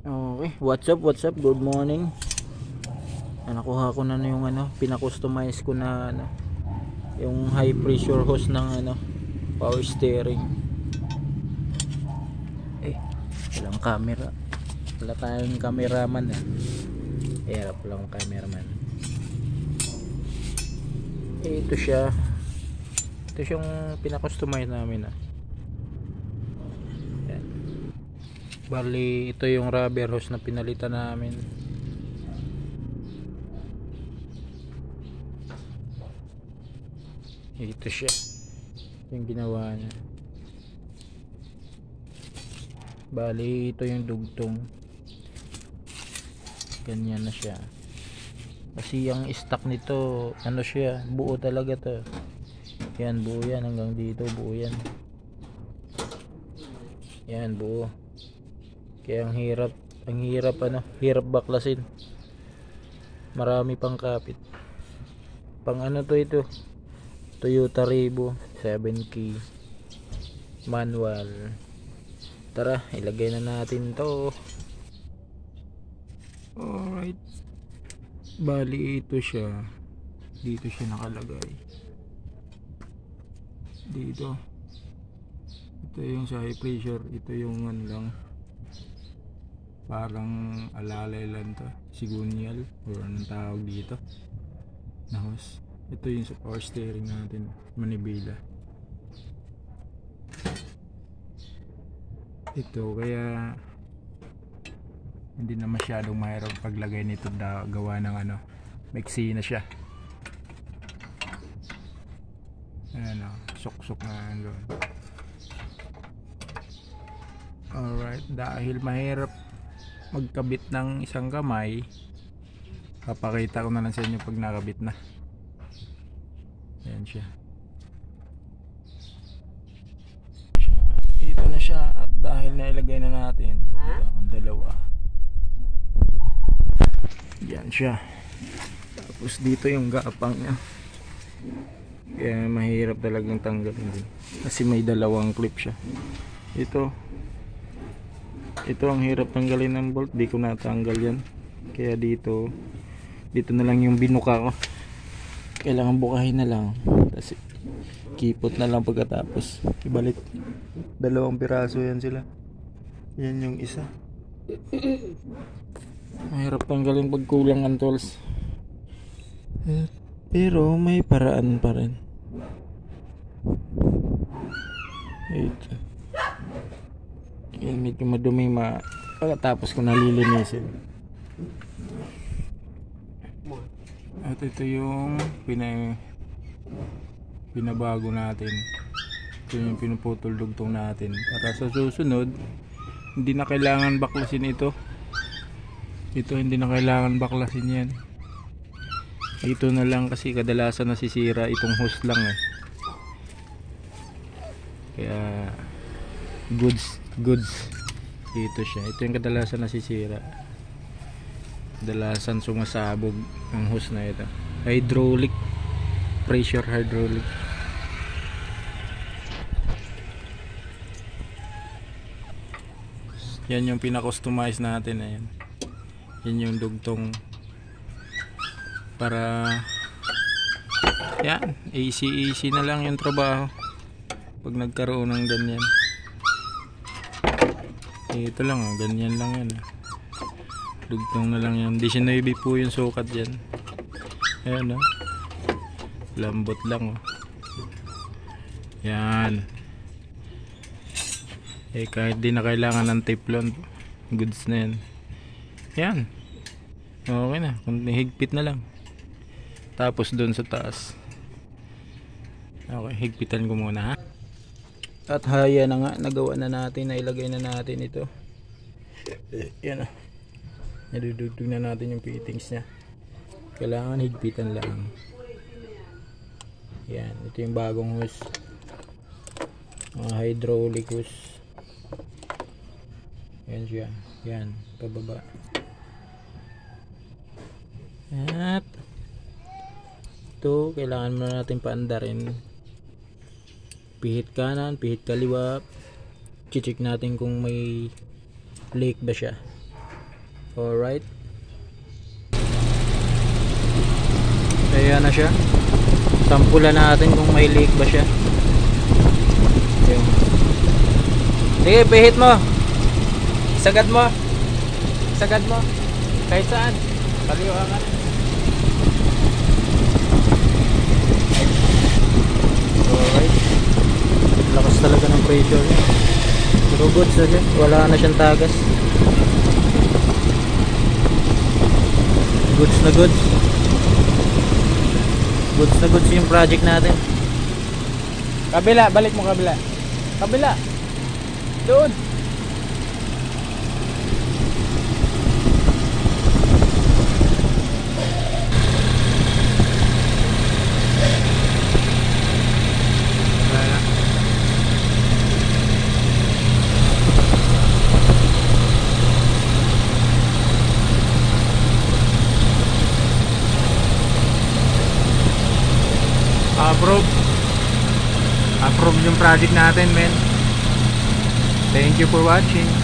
Okay, what's up, good morning. Nakuha ko na yung pina-customize ko na yung high pressure hose ng power steering. Walang camera. Wala tayong cameraman Hirap lang cameraman. Ito siya. Ito yung pina-customize namin Yan. Bali, ito yung rubber hose na pinalitan namin. Ito siya yung ginawa niya. Bali, ito yung dugtong. Ganyan na siya. Kasi yung stock nito, siya, buo talaga to. Yan, buo yan hanggang dito, buo yan. Yan, buo. Kaya ang hirap baklasin. Marami pang kapit. Pang to ito? Toyota Revo 7K manual. Tara, ilagay na natin to. Alright. Bali, ito siya. Dito siya nakalagay. Dito. Ito yung sa high pressure. Ito yung lang. Parang alalay lang to. Sigunyal. Or anong tawag dito. Na hose. Ito yung sa power steering natin, manibela. Ito, kaya hindi na masyadong mahirap paglagay nito gawa ng maiksi na siya. Ayan sok-sok na doon. Alright, dahil mahirap magkabit ng isang kamay, papakita ko na lang sa inyo pag nakabit na. Ayan siya. Ito na siya, at dahil nailagay na natin, ito ang dalawa. Yan siya. Tapos dito yung gapang niya. Kaya mahirap talagang tanggalin din. Kasi may dalawang clip siya. Ito ang hirap tanggalin ng bolt. Di ko natanggal yan. Kaya dito na lang yung binuka ko. Kailangan bukahin na lang. Kasi kipot na lang pagkatapos ibalik. Dalawang piraso yan sila. Yan yung isa. Mahirap tanggalin pag kulang ang tools. Pero may paraan pa rin. Ito. Yan, medyo madumi pagkatapos ko nalilinisin. At ito yung pinabago natin. Ito yung pinuputol dugtong natin para sa susunod hindi na kailangan baklasin ito. Hindi na kailangan baklasin yan. Ito na lang kasi kadalasan nasisira itong hose lang kaya goods dito siya. Ito yung kadalasan nasisira, kadalasan sumasabog ang hose na ito. Hydraulic pressure, hydraulic. Yan yung pina-customize natin. Ayan. Yan yung dugtong para yan, easy na lang yung trabaho pag nagkaroon ng ganyan. Ito lang ganyan lang yan dugtong na lang yan. 19 po yung sukat dyan. Ayan lambot lang yan. Kahit di na kailangan ng teflon, goods na yan. Yan, okay na kung higpit na lang. Tapos doon sa taas, okay, higpitan ko muna At haya na nga, nagawa na natin, nailagay na natin ito. Yan nadudugtog na natin yung fittings nya. Kailangan higpitan lang. Yan, ito yung bagong hose, hydraulic hose. Yan siya, yan, pababa. At ito, kailangan muna natin paandarin. Pihit kanan, pihit kaliwa. Check natin kung may leak ba siya. Alright. Ayan na siya. Sampulan natin kung may leak ba siya. Ayan. Sige, pihit mo. Sagad mo. Sagad mo. Kahit saan. Kaliwa ka. Alright. Lakas talaga ng pressure niya. Pero goods na siya. Wala na siyang tagas. Goods na goods. Goods na goods yung project natin. Kabila, balik mo kabila. Kabila. Doon. Approve yung project natin, men. Thank you for watching.